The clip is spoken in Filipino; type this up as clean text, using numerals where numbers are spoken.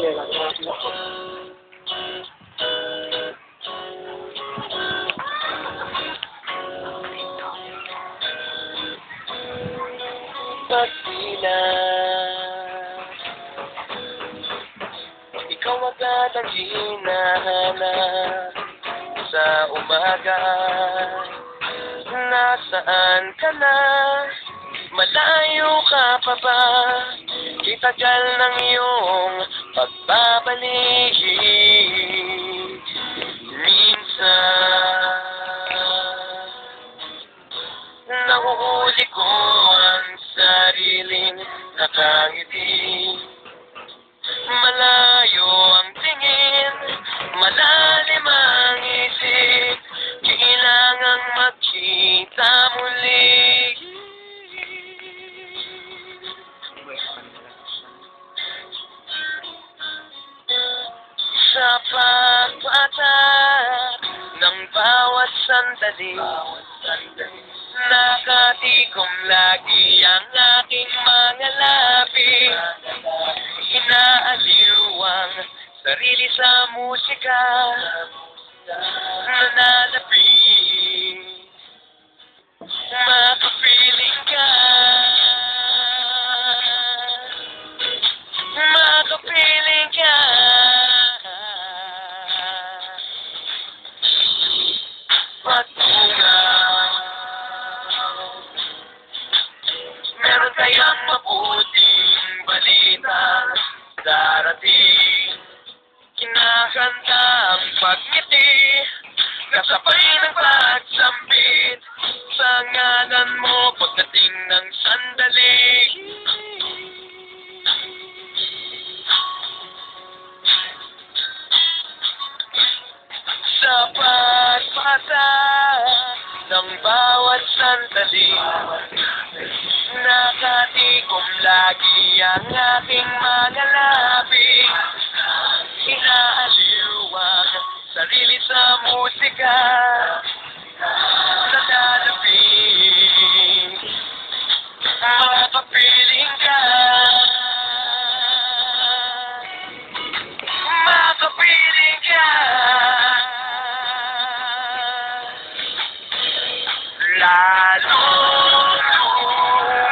Pagtila, ikaw agad ang hinahanap sa umaga. Nasaan ka na? Malayo ka pa ba? Itagal ng iyong pagbabalik. Minsan nahuhuli ko ang sariling nakangiti. Malayo ang tingin, malalim ang isip. Kailangang magkita muli. Sa pagpatak ng bawat sandali, nakatikom lagi ang aking mga labi. Inaaliw ang sarili sa musika, nananapin, makapiling ka, makapiling ka. Patungaw, meron kayang mabuting balita darating. Kinakanta ang pagngiti, kasabay ng pagsampit sa ngalan mo pagdating ng sandali. Sa pagpasa ng bawat sandali, nakatikom lagi ang aking mga labi. Inaaliw ang sarili sa musika, nananapin, makapiling ka, makapiling ka. Lalo lumalapit